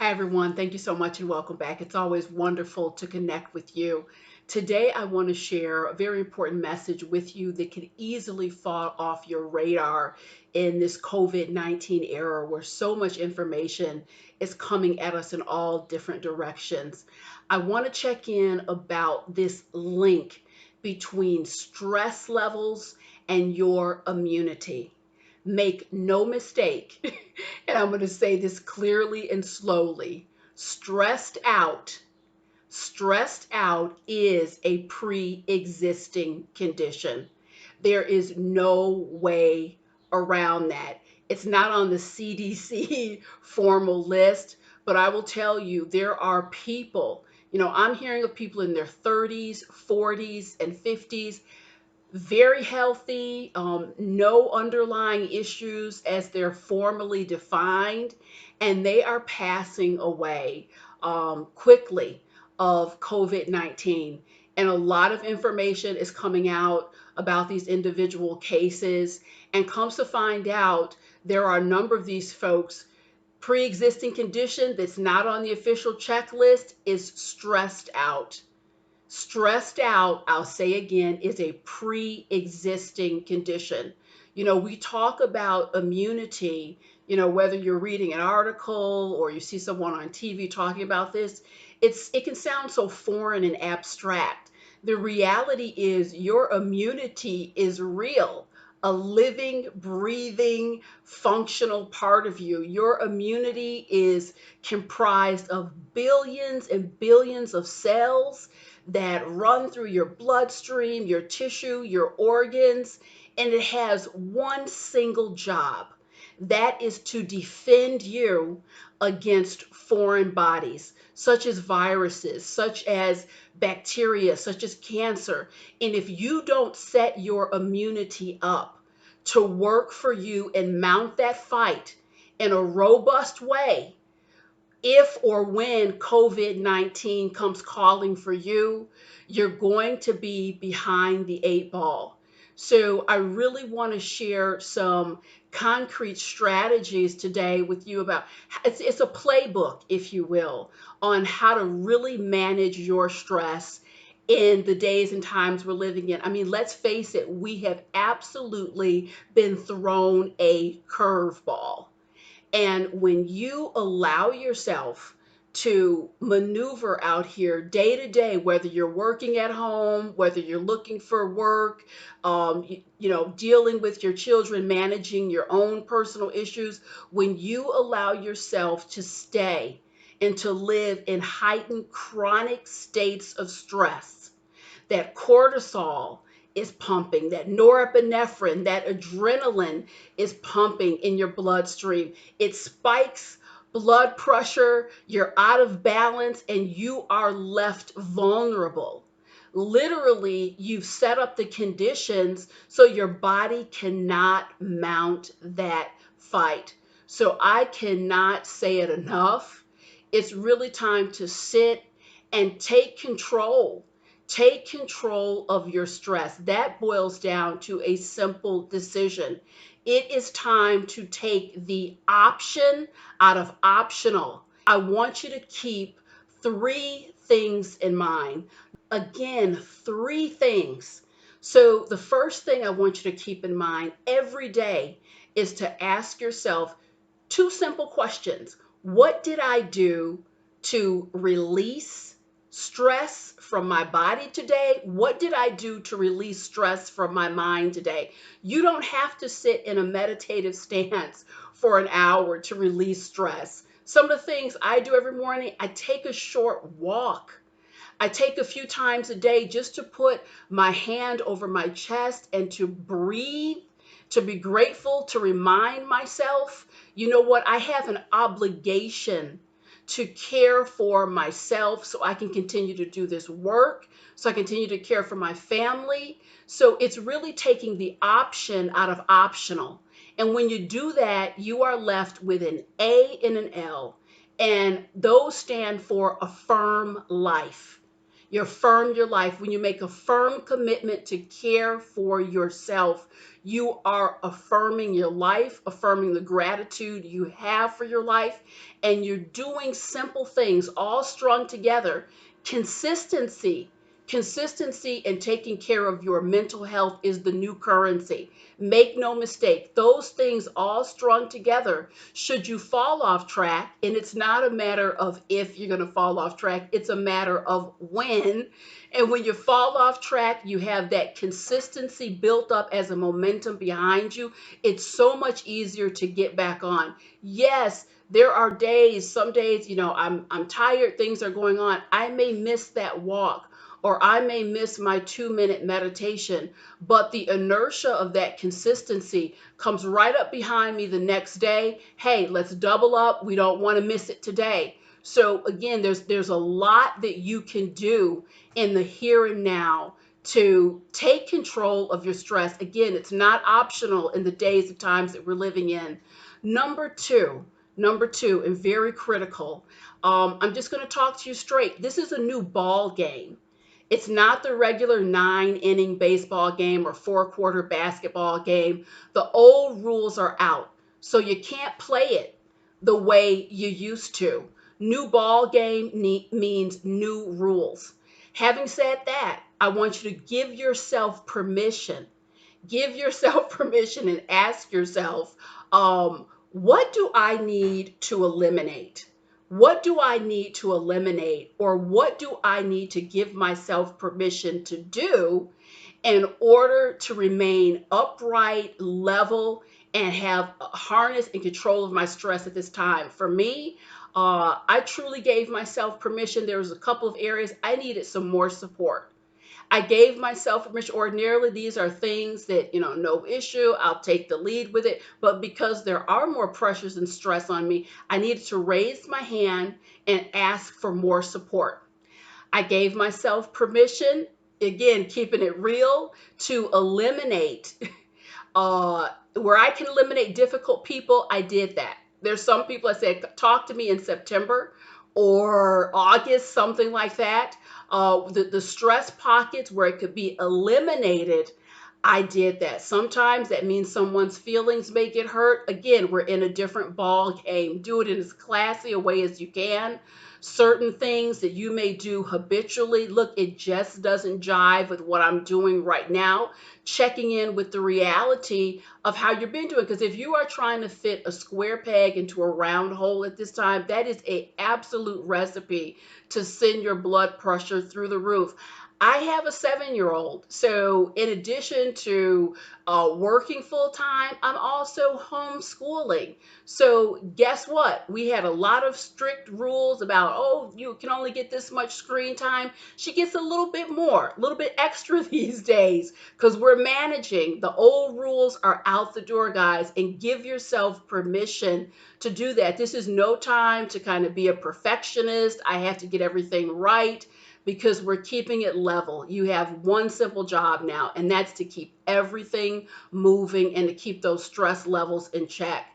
Hi, everyone. Thank you so much and welcome back. It's always wonderful to connect with you. Today, I want to share a very important message with you that could easily fall off your radar in this COVID-19 era where so much information is coming at us in all different directions. I want to check in about this link between stress levels and your immunity. Make no mistake, and I'm going to say this clearly and slowly. Stressed out, stressed out is a pre-existing condition. There is no way around that. It's not on the CDC formal list, but I will tell you there are people, I'm hearing of people in their 30s, 40s, and 50s, very healthy, no underlying issues as they're formally defined, and they are passing away quickly of COVID 19. And a lot of information is coming out about these individual cases. And comes to find out, there are a number of these folks. Pre existing condition that's not on the official checklist is stressed out. Stressed out, I'll say again, is a pre existing condition. We talk about immunity, whether you're reading an article or you see someone on TV talking about this, it can sound so foreign and abstract. The reality is your immunity is real, a living, breathing, functional part of you. Your immunity is comprised of billions and billions of cells that run through your bloodstream, your tissue, your organs, and it has one single job. That is to defend you against foreign bodies, such as viruses, such as bacteria, such as cancer. And if you don't set your immunity up to work for you and mount that fight in a robust way, if or when COVID 19 comes calling for you, you're going to be behind the eight ball. So, I really want to share some concrete strategies today with you about it's a playbook, if you will, on how to really manage your stress in the days and times we're living in. I mean, let's face it, we have absolutely been thrown a curveball. And when you allow yourself to maneuver out here day to day, whether you're working at home, whether you're looking for work, dealing with your children, managing your own personal issues, when you allow yourself to stay and to live in heightened chronic states of stress, that cortisol is pumping, that norepinephrine, that adrenaline is pumping in your bloodstream. It spikes blood pressure, you're out of balance, and you are left vulnerable. Literally, you've set up the conditions so your body cannot mount that fight. So I cannot say it enough. It's really time to sit and take control. Take control of your stress. That boils down to a simple decision. It is time to take the option out of optional. I want you to keep three things in mind. Again, three things. So, the first thing I want you to keep in mind every day is to ask yourself two simple questions. What did I do to release stress from my body today? What did I do to release stress from my mind today? You don't have to sit in a meditative stance for an hour to release stress. Some of the things I do every morning, I take a short walk. I take a few times a day just to put my hand over my chest and to breathe, to be grateful, to remind myself, you know what, I have an obligation to care for myself so I can continue to do this work, so I continue to care for my family. So it's really taking the option out of optional. And when you do that, you are left with an A and an L. And those stand for affirm life. You affirm your life. When you make a firm commitment to care for yourself, you are affirming your life, affirming the gratitude you have for your life, and you're doing simple things all strung together. Consistency. Consistency and taking care of your mental health is the new currency. Make no mistake, those things all strung together. Should you fall off track, and it's not a matter of if you're going to fall off track, it's a matter of when. And when you fall off track, you have that consistency built up as a momentum behind you. It's so much easier to get back on. Yes, there are days, some days, I'm tired, things are going on. I may miss that walk, or I may miss my 2 minute meditation, but the inertia of that consistency comes right up behind me the next day. Hey, let's double up. We don't want to miss it today. So again, there's a lot that you can do in the here and now to take control of your stress. Again, it's not optional in the days and times that we're living in. Number two, number two, and very critical. I'm just going to talk to you straight. This is a new ball game. It's not the regular 9 inning baseball game or 4 quarter basketball game. The old rules are out. So you can't play it the way you used to. New ball game means new rules. Having said that, I want you to give yourself permission. Give yourself permission and ask yourself, what do I need to eliminate? What do I need to eliminate? Or what do I need to give myself permission to do in order to remain upright, level, and have harness and control of my stress at this time? For me, I truly gave myself permission. There was a couple of areas I needed some more support. I gave myself permission. Ordinarily, these are things that, no issue. I'll take the lead with it. But because there are more pressures and stress on me, I needed to raise my hand and ask for more support. I gave myself permission, again, keeping it real, to eliminate where I can eliminate difficult people. I did that. There's some people I said, talk to me in September or August, something like that. The stress pockets where it could be eliminated, I did that. Sometimes that means someone's feelings may get hurt. Again, we're in a different ball game. Do it in as classy a way as you can. Certain things that you may do habitually, look, it just doesn't jive with what I'm doing right now. Checking in with the reality of how you've been doing. Because if you are trying to fit a square peg into a round hole at this time, that is a absolute recipe to send your blood pressure through the roof. I have a 7-year-old. So in addition to working full time, I'm also homeschooling. So guess what? We had a lot of strict rules about, oh, you can only get this much screen time. She gets a little bit more, a little bit extra these days because we're managing. The old rules are out the door, guys, and give yourself permission to do that. This is no time to kind of be a perfectionist. I have to get everything right, because we're keeping it level. You have one simple job now, and that's to keep everything moving and to keep those stress levels in check.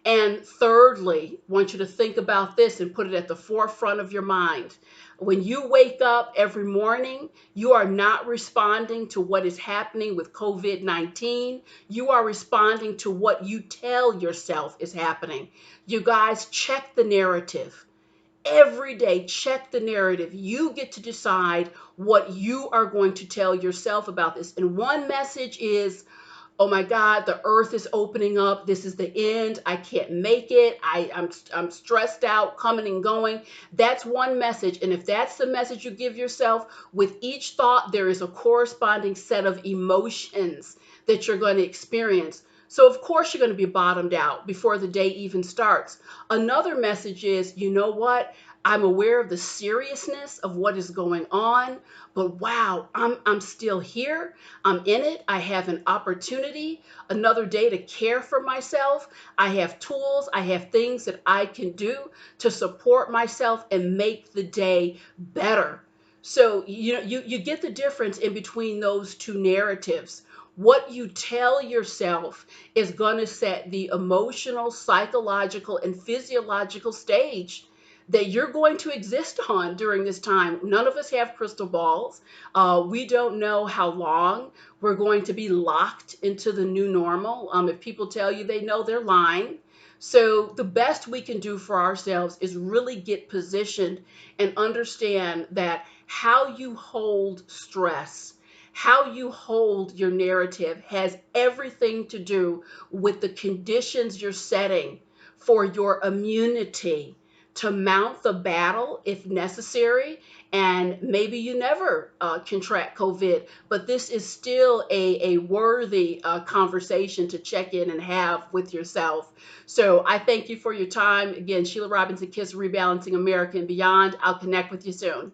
And thirdly, I want you to think about this and put it at the forefront of your mind. When you wake up every morning, you are not responding to what is happening with COVID-19. You are responding to what you tell yourself is happening. You guys, check the narrative. Every day, check the narrative. You get to decide what you are going to tell yourself about this. And one message is, oh my God, the earth is opening up. This is the end. I can't make it. I'm stressed out, coming and going. That's one message. And if that's the message you give yourself, with each thought, there is a corresponding set of emotions that you're going to experience. So of course you're going to be bottomed out before the day even starts. Another message is, you know what? I'm aware of the seriousness of what is going on, but wow, I'm still here. I'm in it. I have an opportunity, another day to care for myself. I have tools. I have things that I can do to support myself and make the day better. So, you get the difference in between those two narratives. What you tell yourself is going to set the emotional, psychological, and physiological stage. that you're going to exist on during this time. None of us have crystal balls. We don't know how long we're going to be locked into the new normal. If people tell you they know, they're lying. So, the best we can do for ourselves is really get positioned and understand that how you hold stress, how you hold your narrative has everything to do with the conditions you're setting for your immunity to mount the battle if necessary. And maybe you never contract COVID, but this is still a worthy conversation to check in and have with yourself. So I thank you for your time. Again, Sheila Robinson, Kiss Rebalancing America and Beyond. I'll connect with you soon.